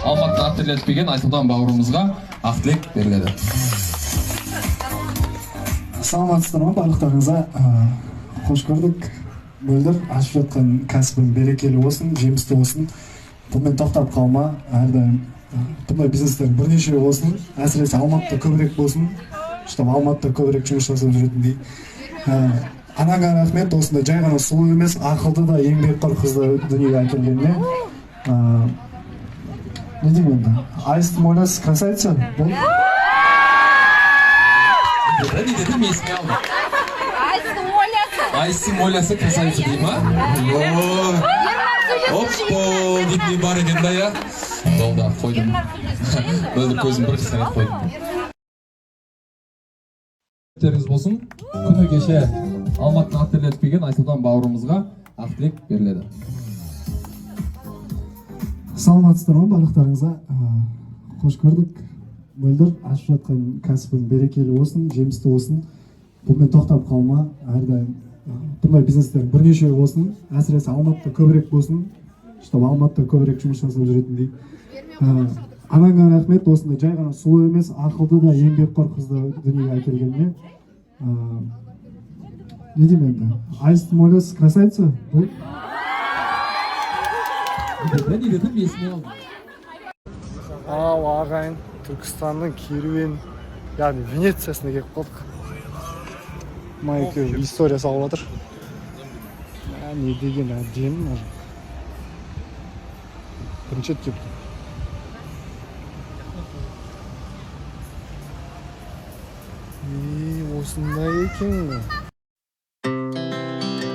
Алматыда ат терлетпеген Айсұлтан бауырымызға ақ тілек беріледі. Саламатсыздар ма барлықтарыңызға? Қош көрдік. Мөлдір ашып жатқан кәсібің берекелі болсын, жемісті болсын. Бұнымен тоқтап қалма. Әрдайым бұндай бизнестер бірнеше болсын. Әсіресе Алматыда көбірек болсын. Чтобы Алматыда көбірек жұмыс жасап жүретіндей. Анаңа рахмет, осындай жай ғана сұлу емес, ақылды да еңбекқор қызды дүниеге әкелгеніне. Не деймін енді? Айстың ойласы красавица? Не дедім, еске алдым. Айстың ойласы красавица дейді ма? Оппо, дейтін бар екен да, я? Долда, қойдым. Мөлдір көзім бір қысқа қойдым. Теріңіз болсын, күні кеше Алматыда ат терлетпеген Айсұлтан бауырымызға ақ тілек беріледі. Саламатсыздар ма барлықтарыңызға? Қош көрдік. Мөлдір ашып жатқан кәсібің берекелі болсын, жемісті болсын. Бұнымен тоқтап қалма. Әрдайым бұндай бизнестер бірнеше болсын. Әсіресе Алматыда көбірек болсын. Чтобы Алматыда көбірек жұмыс жасап жүретіндей. Анаңа рахмет, осындай жай ғана сұлу емес, ақылды да еңбекқор қызды дүниеге әкелгеніне. Не деймін енді? Айстың ойласы красавица? Не дедім, есіне алдым. Ал ағайын, Түркістанның керуен, яғни Венециясына келіп қалдық. Мына екеуі история салып жатыр. Не деген әдемі. Бірінші рет келіп тұр. Осындай екен ғой.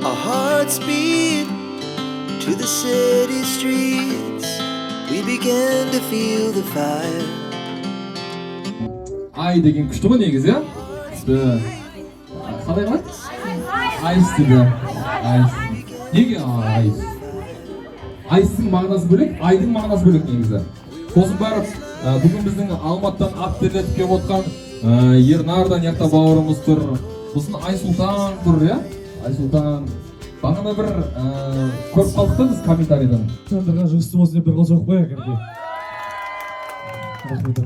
Our hearts beat to the city streets. We began to feel the fire. Ай деген күшті ғой негізі, я? Қалай қалай? Айс дейді. Неге айс? Айстың мағынасы бөлек, айдың мағынасы бөлек негізі. Сосын барып, бүгін біздің Алматыдан ат терлетіп келіп отқан Ернардан яқта бауырымыз тұр. Бұсын Айсұлтан тұр, я? Айсұлтан. Бағана бір көріп қалдық та біз комментарийдан. Сандырға жұмысты болсын деп бір қол соғып қояйық әкерде. Рахмет.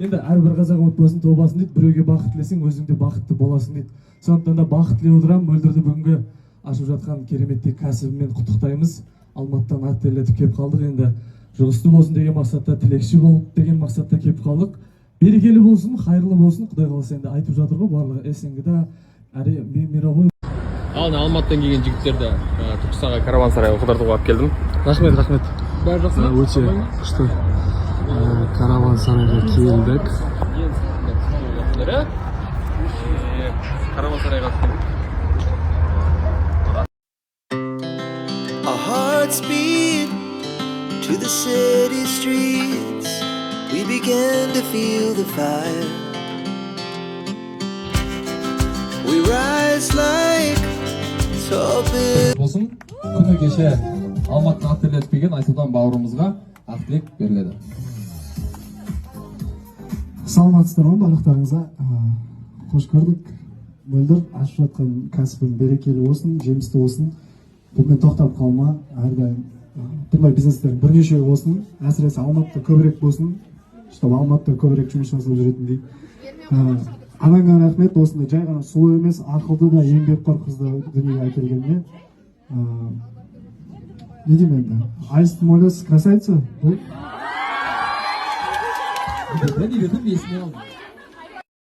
Енді әрбір қазақ отбасын тобасын дейді, біреуге бақыт тілесең, өзің де бақытты боласың дейді. Сондықтан да бақыт тілеп отырамын. Мөлдірді бүгінгі ашып жатқан кереметтей кәсібімен құттықтаймыз. Алматыдан ат терлетіп келіп қалдық. Енді жұмысты болсын деген мақсатта, тілекші болып деген мақсатта келіп қалдық. Берекелі болсын, қайырлы болсын. Құдай қаласа енді айтып жатыр ғой барлығы СНГ-да мировой. Ал Алматыдан келген жігіттерді Түркістанға караван сарайға қыдыртуға алып келдім. Рахмет. Бәрі жақсы ма? Өте күшті. Караван сарайға келдік. Караван сарайға келдік. Our hearts beat to the city streets. We began to feel the fire. We rise like tall buildings. Болсын, күні кеше Алматыда ат терлетпеген Айсұлтан бауырымызға ақ тілек беріледі. Саламатсыздар ма барлықтарыңызға? Қош көрдік. Мөлдір ашып жатқан кәсібің берекелі болсын, жемісті болсын. Бұнымен тоқтап қалма. Әрдайым бұндай бизнестер бірнеше болсын. Әсіресе Алматыда көбірек болсын. Чтобы Алматыда көбірек жұмыс жасап жүретіндей. Анаңа рахмет, осындай жай ғана сұлу емес, ақылды да еңбекқор қызды дүниеге әкелгеніне. Не деймін енді? Айстың ойласы красавица? Не дедім, есіне алдым.